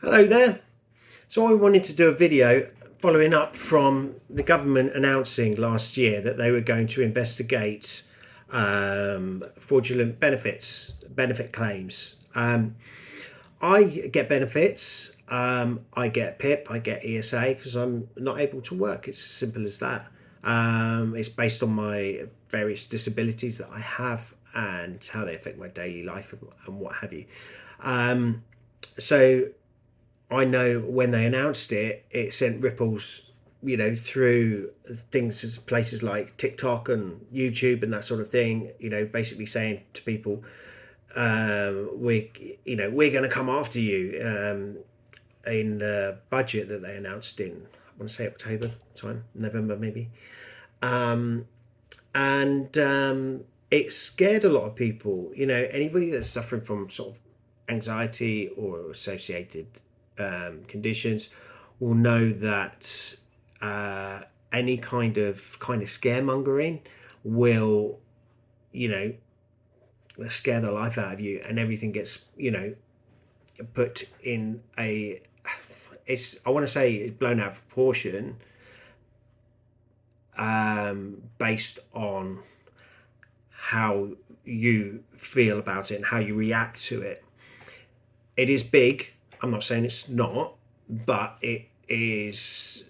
Hello there. So I wanted to do a video following up from the government announcing last year that they were going to investigate fraudulent benefit claims. I get benefits. I get PIP, I get ESA because I'm not able to work. It's as simple as that. It's based on my various disabilities that I have and how they affect my daily life and what have you. So I know when they announced it, it sent ripples, through things, places like TikTok and YouTube and that sort of thing. Basically saying to people, we're going to come after you. In the budget that they announced in, I want to say October time, November maybe, and it scared a lot of people. Anybody that's suffering from sort of anxiety or associated conditions will know that any kind of scaremongering will, scare the life out of you, and everything gets put in a, I want to say it's blown out of proportion, based on how you feel about it and how you react to it. It is big. I'm not saying it's not, but it is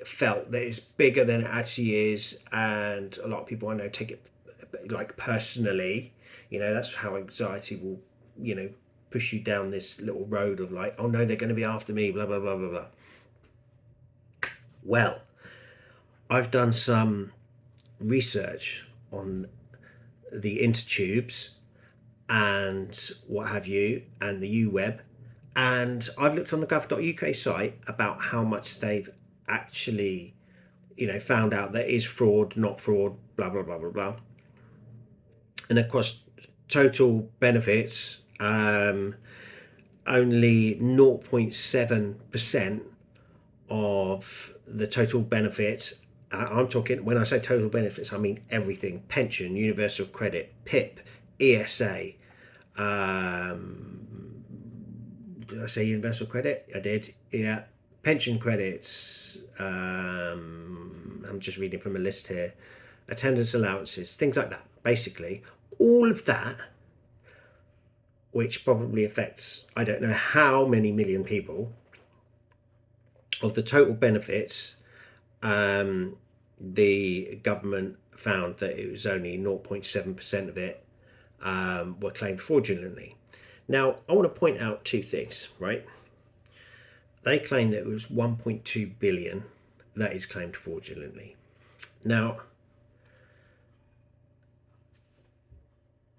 felt that it's bigger than it actually is, and a lot of people I know take it like personally. That's how anxiety will, push you down this little road of like, oh no, they're going to be after me, blah blah blah blah blah. Well, I've done some research on the intertubes and what have you, and the UWeb, and I've looked on the gov.uk site about how much they've actually, found out that is fraud, not fraud, blah blah blah blah blah. And of course, total benefits, only 0.7% of the total benefits. I'm talking, when I say total benefits, I mean everything: pension, universal credit, PIP, ESA. Did I say universal credit? I did. Yeah. Pension credits. I'm just reading from a list here. Attendance allowances, things like that. Basically, all of that, which probably affects, I don't know how many million people, of the total benefits, the government found that it was only 0.7% of it were claimed fraudulently. Now, I want to point out two things, right? They claim that it was 1.2 billion that is claimed fraudulently. Now,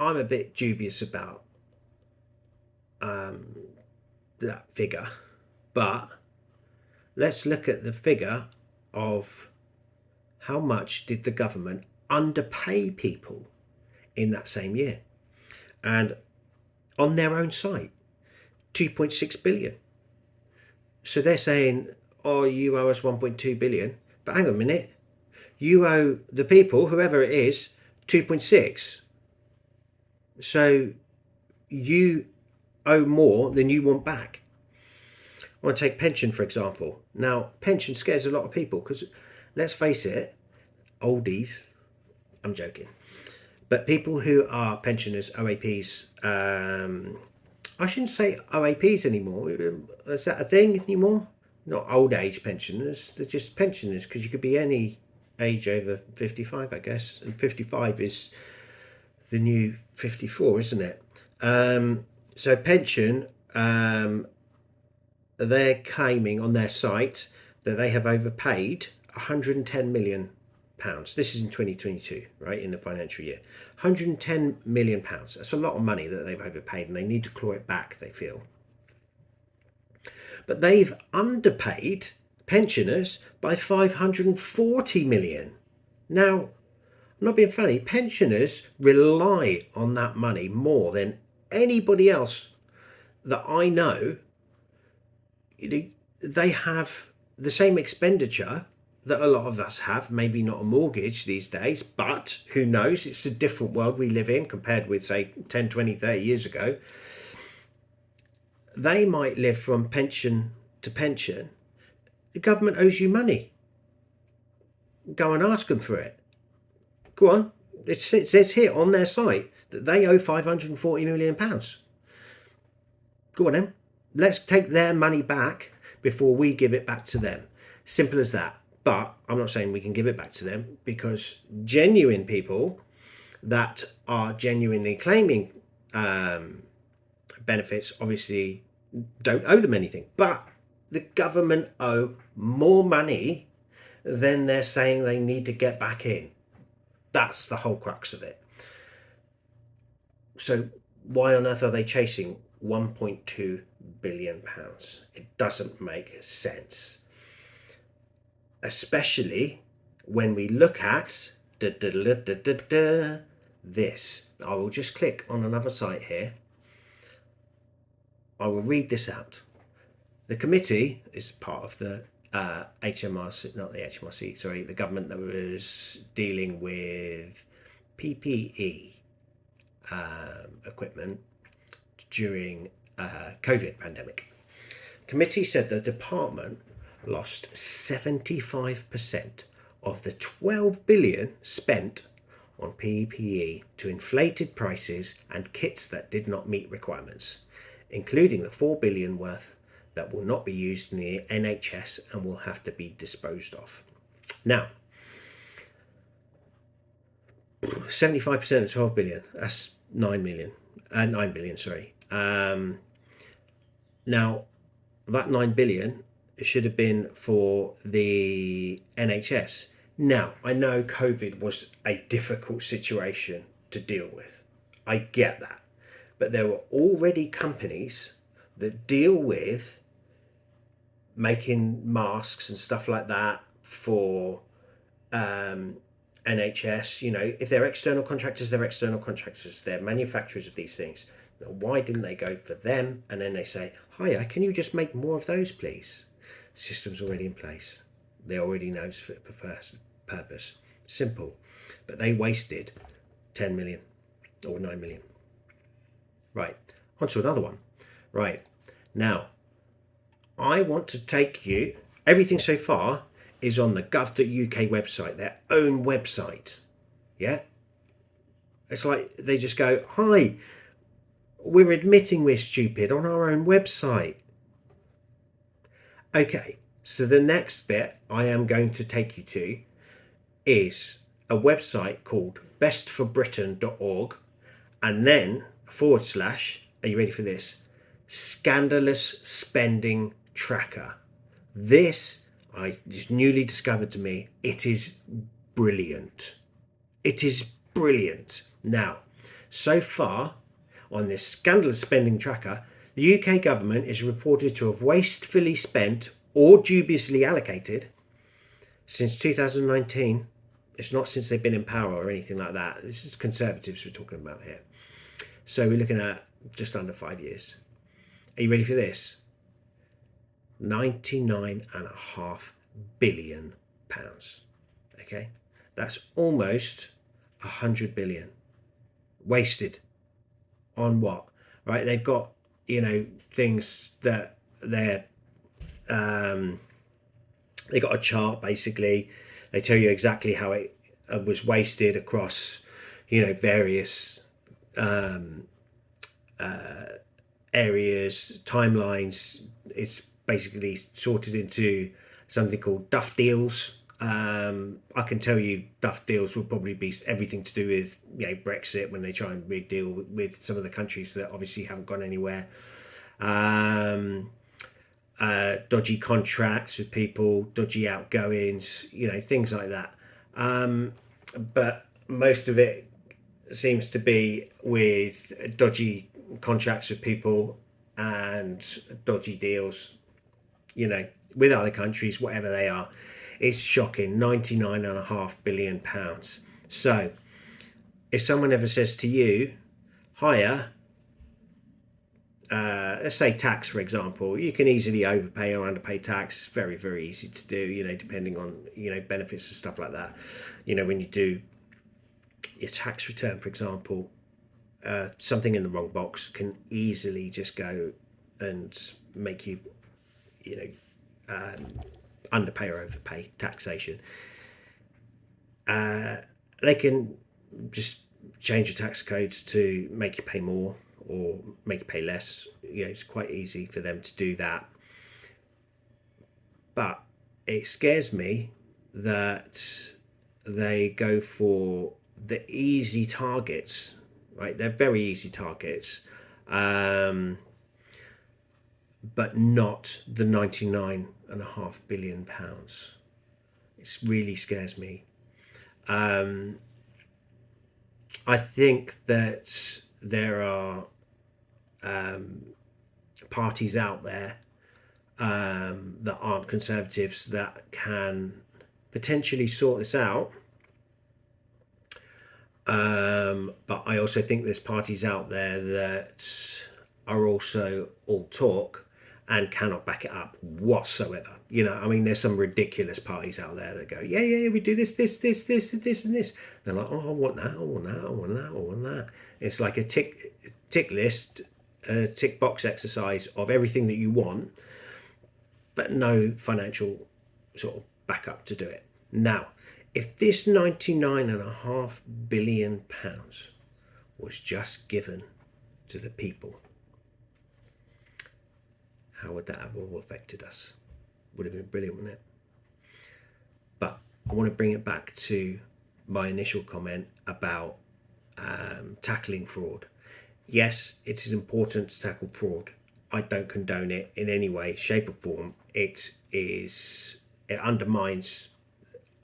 I'm a bit dubious about that figure, but let's look at the figure of how much did the government underpay people in that same year. And on their own site, 2.6 billion. So they're saying, oh, you owe us 1.2 billion, but hang on a minute, you owe the people, whoever it is, 2.6. So you owe more than you want back. I want to take pension, for example. Now, pension scares a lot of people because, let's face it, oldies, I'm joking, but people who are pensioners, OAPs, I shouldn't say OAPs anymore. Is that a thing anymore? Not old age pensioners, they're just pensioners, because you could be any age over 55, I guess, and 55 is the new 54, isn't it? So pension, they're claiming on their site that they have overpaid 110 million pounds. This is in 2022, right, in the financial year. 110 million pounds. That's a lot of money that they've overpaid, and they need to claw it back, they feel. But they've underpaid pensioners by 540 million. Now, I'm not being funny, pensioners rely on that money more than anybody else that I know. They have the same expenditure that a lot of us have, maybe not a mortgage these days, but who knows, it's a different world we live in compared with, say, 10, 20, 30 years ago. they might live from pension to pension. The government owes you money. Go and ask them for it. Go on. It says here on their site that they owe £540 million. Go on then. Let's take their money back before we give it back to them. Simple as that. But I'm not saying we can give it back to them, because genuine people that are genuinely claiming benefits obviously don't owe them anything. But the government owe more money than they're saying they need to get back in. That's the whole crux of it. So why on earth are they chasing £1.2 billion? It doesn't make sense. Especially when we look at this. I will just click on another site here. I will read this out. The committee is part of the HMRC, not the HMRC, sorry, the government that was dealing with PPE equipment during COVID pandemic. Committee said the department lost 75% of the 12 billion spent on PPE to inflated prices and kits that did not meet requirements, including the 4 billion worth that will not be used in the NHS and will have to be disposed of. Now, 75% of 12 billion, that's 9 billion, sorry. Now, that 9 billion should have been for the NHS. Now, I know COVID was a difficult situation to deal with. I get that. But there were already companies that deal with making masks and stuff like that for NHS. You know, if they're external contractors, they're external contractors. They're manufacturers of these things. Now, why didn't they go for them? And then they say, hiya, can you just make more of those, please? System's already in place. They already know it's fit for purpose. Simple. But they wasted 10 million or 9 million. Right, on to another one. Right, now, I want to take you, everything so far is on the gov.uk website, their own website. Yeah? It's like they just go, hi, we're admitting we're stupid on our own website. Okay, so the next bit I am going to take you to is a website called bestforbritain.org, and then / are you ready for this? Scandalous spending tracker. This I just newly discovered to me. It is brilliant. It is brilliant. Now, so far on this scandalous spending tracker, the UK government is reported to have wastefully spent or dubiously allocated since 2019. It's not since they've been in power or anything like that. This is Conservatives we're talking about here. So we're looking at just under 5 years. Are you ready for this? £99.5 billion. Okay, that's almost 100 billion wasted on what? Right, they've got, you know, things that they're they got a chart. Basically they tell you exactly how it was wasted across, you know, various areas, timelines. It's basically sorted into something called duff deals. I can tell you duff deals will probably be everything to do with, you know, Brexit, when they try and deal with some of the countries that obviously haven't gone anywhere. Dodgy contracts with people, dodgy outgoings, you know, things like that. But most of it seems to be with dodgy contracts with people and dodgy deals, you know, with other countries, whatever they are. It's shocking. £99.5 billion. So if someone ever says to you, hiya, let's say tax, for example, you can easily overpay or underpay tax. It's very, very easy to do, you know, depending on, you know, benefits and stuff like that. You know, when you do your tax return, for example, something in the wrong box can easily just go and make you, underpay or overpay taxation. They can just change the tax codes to make you pay more or make you pay less. It's quite easy for them to do that. But it scares me that they go for the easy targets, right? They're very easy targets, but not the £99.5 billion. It really scares me. I think that there are parties out there that aren't conservatives that can potentially sort this out. But I also think there's parties out there that are also all talk and cannot back it up whatsoever. There's some ridiculous parties out there that go, yeah, we do this, and this. They're like, oh, I want that, I want that, I want that, I want that. It's like a tick list, a tick box exercise of everything that you want, but no financial sort of backup to do it. Now, if this £99.5 billion was just given to the people, how would that have all affected us? Would have been brilliant, wouldn't it? But I want to bring it back to my initial comment about tackling fraud. Yes, it is important to tackle fraud. I don't condone it in any way, shape or form. It undermines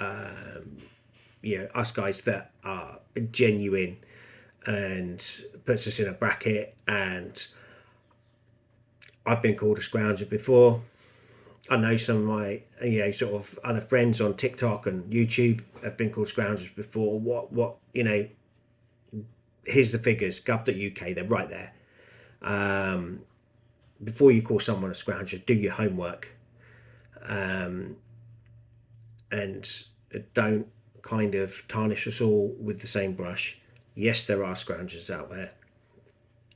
us guys that are genuine and puts us in a bracket. And I've been called a scrounger before. I know some of my sort of other friends on TikTok and YouTube have been called scroungers before. What here's the figures, gov.uk, they're right there. Before you call someone a scrounger, do your homework, and don't kind of tarnish us all with the same brush. Yes, there are scroungers out there.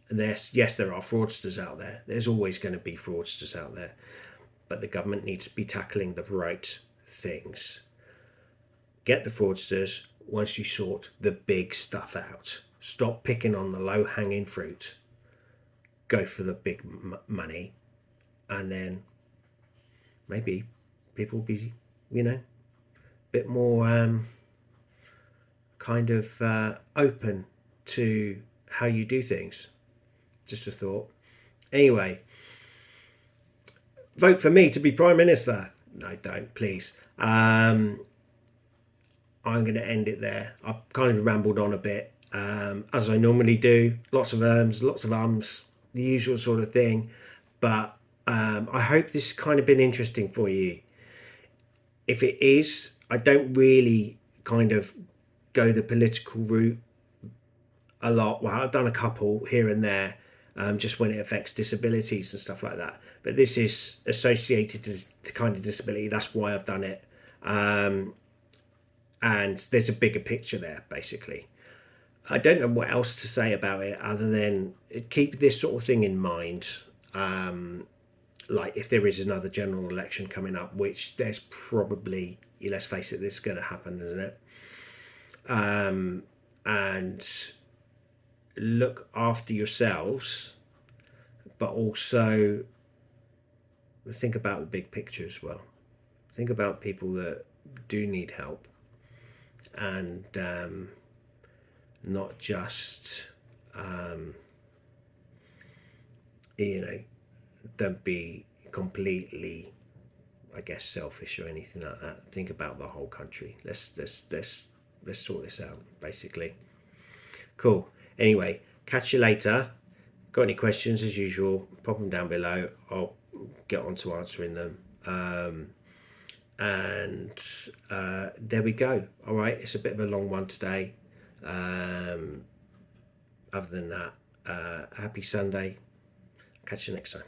And yes, there are fraudsters out there. There's always going to be fraudsters out there. But the government needs to be tackling the right things. Get the fraudsters once you sort the big stuff out. Stop picking on the low-hanging fruit. Go for the big money. And then maybe people will be, a bit more kind of open to how you do things. Just a thought. Anyway, vote for me to be Prime Minister. No, don't, please. I'm going to end it there. I've kind of rambled on a bit, as I normally do. Lots of ums, lots of ums, the usual sort of thing. But I hope this has kind of been interesting for you. If it is, I don't really kind of go the political route a lot. Well, I've done a couple here and there, just when it affects disabilities and stuff like that. But this is associated to kind of disability. That's why I've done it. And there's a bigger picture there, basically. I don't know what else to say about it other than keep this sort of thing in mind. Like if there is another general election coming up, which there's probably, let's face it, this is going to happen, isn't it? And look after yourselves, but also think about the big picture as well. Think about people that do need help, and not just don't be completely, I guess, selfish or anything like that. Think about the whole country. Let's sort this out, basically. Cool. Anyway, catch you later. Got any questions, as usual, pop them down below. I'll get on to answering them. And there we go. All right, it's a bit of a long one today. Other than that, happy Sunday. Catch you next time.